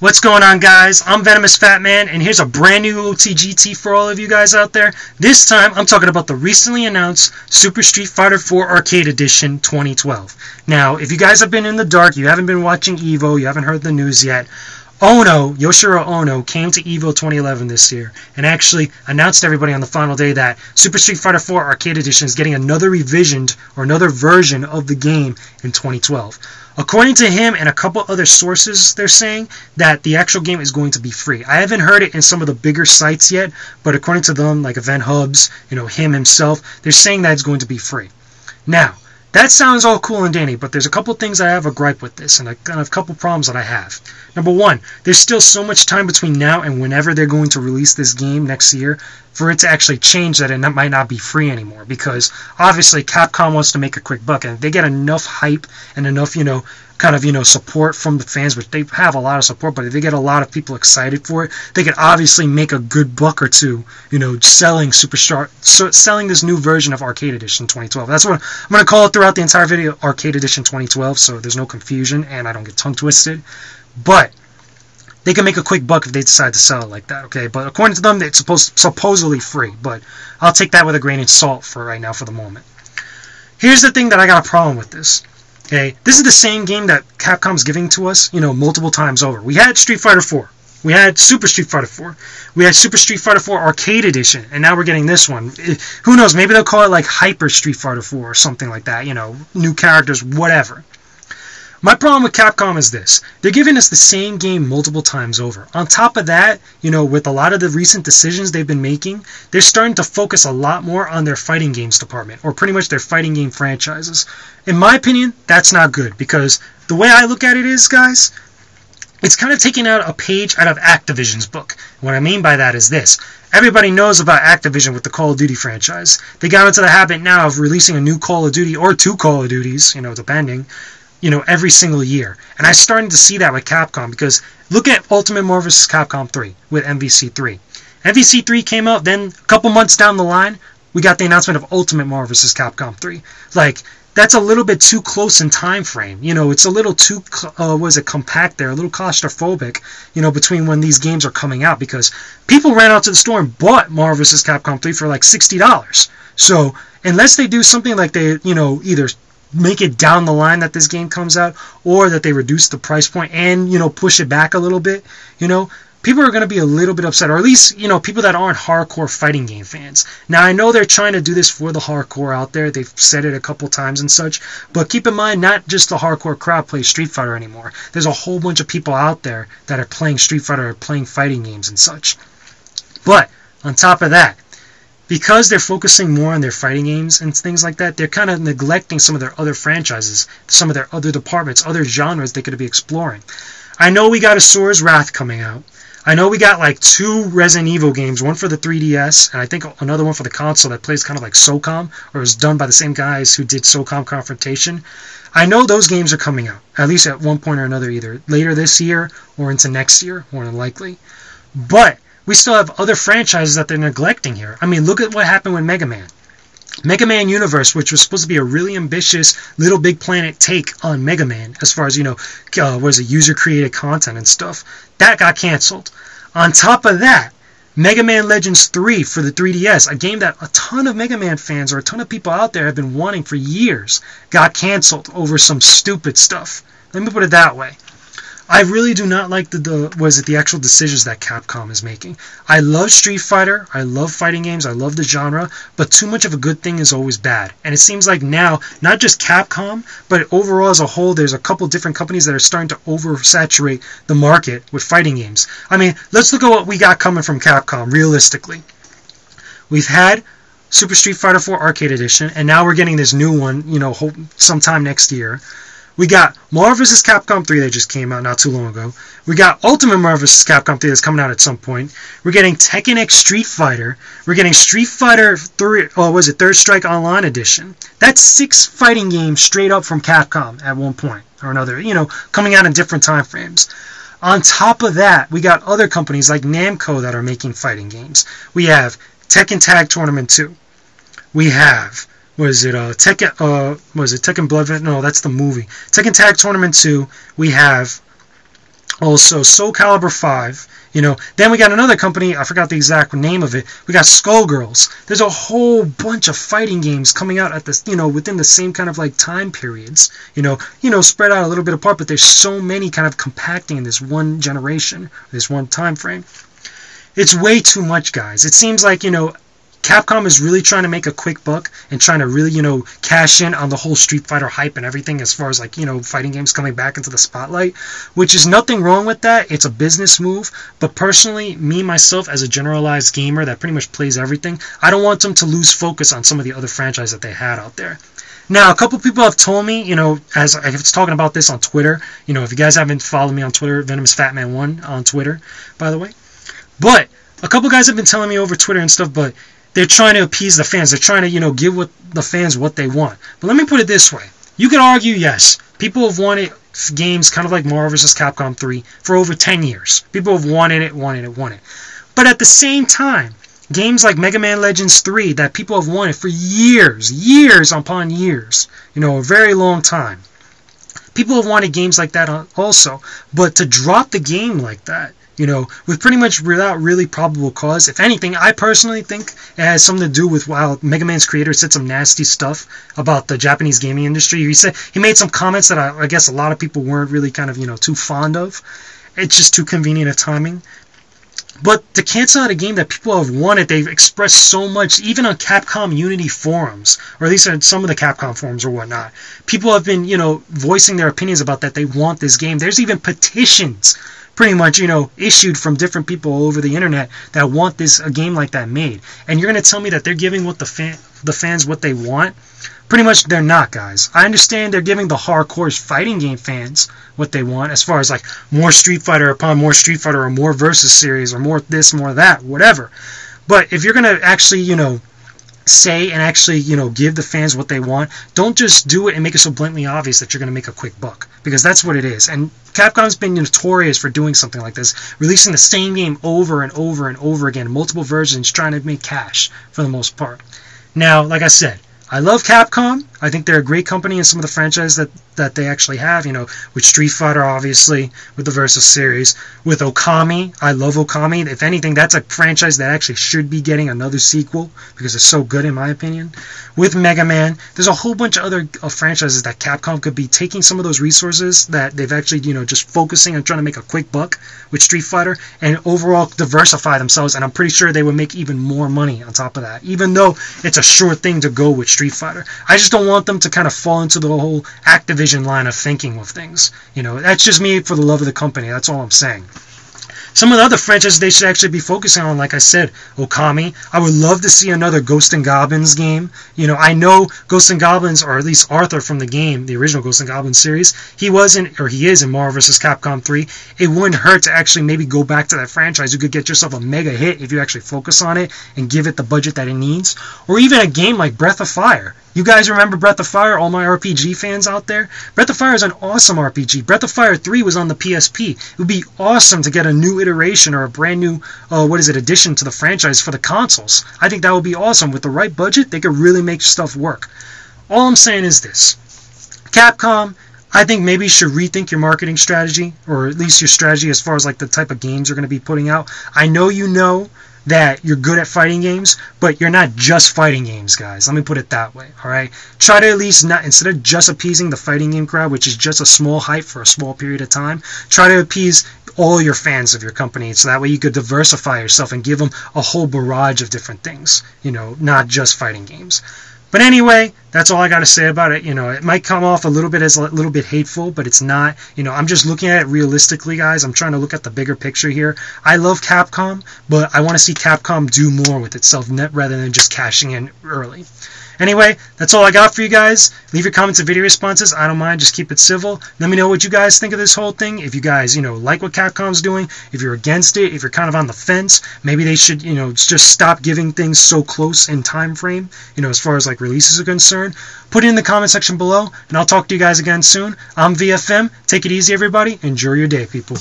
What's going on, guys? I'm Venomousfatman, and here's a brand new OTGT for all of you guys out there. This time, I'm talking about the recently announced Super Street Fighter 4 Arcade Edition 2012. Now, if you guys have been in the dark, you haven't been watching EVO, you haven't heard the news yet, Yoshiro Ono came to EVO 2011 this year and actually announced to everybody on the final day that Super Street Fighter 4 Arcade Edition is getting another revisioned or another version of the game in 2012. According to him and a couple other sources, they're saying that the actual game is going to be free. I haven't heard it in some of the bigger sites yet, but according to them, like Event Hubs, him himself, they're saying that it's going to be free. Now, that sounds all cool and dandy, but there's a couple things I have a gripe with this, and a couple problems that I have. Number one, there's still so much time between now and whenever they're going to release this game next year for it to actually change that it might not be free anymore, because obviously Capcom wants to make a quick buck, and if they get enough hype and enough, support from the fans, which they have a lot of support, but if they get a lot of people excited for it, they could obviously make a good buck or two, selling this new version of Arcade Edition 2012. That's what I'm going to call it throughout the entire video, Arcade Edition 2012, so there's no confusion and I don't get tongue twisted. But they can make a quick buck if they decide to sell it like that, okay? But according to them, it's supposedly free, but I'll take that with a grain of salt for right now for the moment. Here's the thing that I got a problem with this. Okay, this is the same game that Capcom's giving to us, multiple times over. We had Street Fighter 4. We had Super Street Fighter 4. We had Super Street Fighter 4 Arcade Edition, and now we're getting this one. Who knows, maybe they'll call it like Hyper Street Fighter 4 or something like that, new characters, whatever. My problem with Capcom is this. They're giving us the same game multiple times over. On top of that, with a lot of the recent decisions they've been making, they're starting to focus a lot more on their fighting games department, or pretty much their fighting game franchises. In my opinion, that's not good, because the way I look at it is, guys, it's kind of taking out a page out of Activision's book. What I mean by that is this. Everybody knows about Activision with the Call of Duty franchise. They got into the habit now of releasing a new Call of Duty, or two Call of Duties, depending, every single year. And I'm starting to see that with Capcom, because look at Ultimate Marvel vs. Capcom 3 with MVC3. MVC3 came out, then a couple months down the line, we got the announcement of Ultimate Marvel vs. Capcom 3. Like, that's a little bit too close in time frame. It's a little too, compact there, a little claustrophobic, between when these games are coming out, because people ran out to the store and bought Marvel vs. Capcom 3 for like $60. So, unless they do something like they, either make it down the line that this game comes out, or that they reduce the price point and, push it back a little bit, people are going to be a little bit upset, or at least, people that aren't hardcore fighting game fans. Now, I know they're trying to do this for the hardcore out there. They've said it a couple times and such, but keep in mind, not just the hardcore crowd plays Street Fighter anymore. There's a whole bunch of people out there that are playing Street Fighter or playing fighting games and such. But, on top of that, because they're focusing more on their fighting games and things like that, they're kind of neglecting some of their other franchises, some of their other departments, other genres they could be exploring. I know we got Asura's Wrath coming out. I know we got like 2 Resident Evil games, one for the 3DS, and I think another one for the console that plays kind of like SOCOM, or is done by the same guys who did SOCOM Confrontation. I know those games are coming out, at least at one point or another, either later this year or into next year, more than likely. But we still have other franchises that they're neglecting here. I mean, look at what happened with Mega Man. Mega Man Universe, which was supposed to be a really ambitious Little Big Planet take on Mega Man, as far as, user-created content and stuff, that got canceled. On top of that, Mega Man Legends 3 for the 3DS, a game that a ton of Mega Man fans or a ton of people out there have been wanting for years, got canceled over some stupid stuff. Let me put it that way. I really do not like the actual decisions that Capcom is making. I love Street Fighter, I love fighting games, I love the genre, but too much of a good thing is always bad. And it seems like now, not just Capcom, but overall as a whole, there's a couple different companies that are starting to oversaturate the market with fighting games. I mean, let's look at what we got coming from Capcom, realistically. We've had Super Street Fighter 4 Arcade Edition, and now we're getting this new one, sometime next year. We got Marvel vs. Capcom 3 that just came out not too long ago. We got Ultimate Marvel vs. Capcom 3 that's coming out at some point. We're getting Tekken X Street Fighter. We're getting Street Fighter 3, Third Strike Online Edition. That's 6 fighting games straight up from Capcom at one point or another, coming out in different time frames. On top of that, we got other companies like Namco that are making fighting games. We have Tekken Tag Tournament 2. We have Tekken Blood? No, that's the movie. Tekken Tag Tournament 2. We have Also, Soul Calibur 5, then we got another company, I forgot the exact name of it, we got Skullgirls. There's a whole bunch of fighting games coming out at this, within the same kind of like time periods, spread out a little bit apart, but there's so many kind of compacting in this one generation, this one time frame. It's way too much, guys. It seems like, Capcom is really trying to make a quick buck and trying to really, cash in on the whole Street Fighter hype and everything as far as like, fighting games coming back into the spotlight, which is nothing wrong with that. It's a business move. But personally, me, myself, as a generalized gamer that pretty much plays everything, I don't want them to lose focus on some of the other franchises that they had out there. Now, a couple people have told me, as I was talking about this on Twitter, if you guys haven't followed me on Twitter, Venomousfatman1 on Twitter, by the way. But a couple guys have been telling me over Twitter and stuff, but they're trying to appease the fans. They're trying to, give the fans what they want. But let me put it this way. You could argue, yes, people have wanted games kind of like Marvel vs. Capcom 3 for over 10 years. People have wanted it. But at the same time, games like Mega Man Legends 3 that people have wanted for years upon years, a very long time. People have wanted games like that also. But to drop the game like that, with pretty much without really probable cause. If anything, I personally think it has something to do with how Mega Man's creator said some nasty stuff about the Japanese gaming industry. He made some comments that I guess a lot of people weren't really kind of, too fond of. It's just too convenient a timing. But to cancel out a game that people have wanted, they've expressed so much, even on Capcom Unity forums, or at least on some of the Capcom forums or whatnot. People have been, voicing their opinions about that. They want this game. There's even petitions pretty much, issued from different people all over the internet that want a game like that made. And you're going to tell me that they're giving what the fans what they want? Pretty much they're not, guys. I understand they're giving the hardcore fighting game fans what they want, as far as like more Street Fighter upon more Street Fighter, or more Versus series, or more this, more that, whatever. But if you're going to actually, say and actually, give the fans what they want, don't just do it and make it so blatantly obvious that you're going to make a quick buck, because that's what it is. And Capcom's been notorious for doing something like this, releasing the same game over and over and over again, multiple versions, trying to make cash for the most part. Now, like I said, I love Capcom. I think they're a great company in some of the franchises that they actually have, with Street Fighter, obviously, with the Versus series, with Okami. I love Okami. If anything, that's a franchise that actually should be getting another sequel, because it's so good in my opinion. With Mega Man, there's a whole bunch of other franchises that Capcom could be taking some of those resources that they've actually, just focusing on trying to make a quick buck with Street Fighter, and overall diversify themselves, and I'm pretty sure they would make even more money on top of that, even though it's a sure thing to go with Street Fighter. I just don't want them to kind of fall into the whole Activision line of thinking of things. That's just me for the love of the company. That's all I'm saying. Some of the other franchises they should actually be focusing on, like I said, Okami. I would love to see another Ghosts and Goblins game. I know Ghosts and Goblins, or at least Arthur from the game, the original Ghosts and Goblins series, he is in Marvel vs. Capcom 3. It wouldn't hurt to actually maybe go back to that franchise. You could get yourself a mega hit if you actually focus on it and give it the budget that it needs. Or even a game like Breath of Fire. You guys remember Breath of Fire, all my RPG fans out there? Breath of Fire is an awesome RPG. Breath of Fire 3 was on the PSP. It would be awesome to get a new iteration or a brand new, addition to the franchise for the consoles. I think that would be awesome. With the right budget, they could really make stuff work. All I'm saying is this. Capcom, I think maybe you should rethink your marketing strategy, or at least your strategy as far as like the type of games you're going to be putting out. I know that you're good at fighting games, but you're not just fighting games, guys. Let me put it that way, alright? Try to at least not, instead of just appeasing the fighting game crowd, which is just a small hype for a small period of time, try to appease all your fans of your company, so that way you could diversify yourself and give them a whole barrage of different things, not just fighting games. But anyway, that's all I got to say about it. It might come off a little bit as a little bit hateful, but it's not. I'm just looking at it realistically, guys. I'm trying to look at the bigger picture here. I love Capcom, but I want to see Capcom do more with itself rather than just cashing in early. Anyway, that's all I got for you guys. Leave your comments and video responses. I don't mind. Just keep it civil. Let me know what you guys think of this whole thing. If you guys, like what Capcom's doing. If you're against it. If you're kind of on the fence. Maybe they should, just stop giving things so close in time frame, as far as like releases are concerned. Put it in the comment section below, and I'll talk to you guys again soon. I'm VFM. Take it easy, everybody. Enjoy your day, people.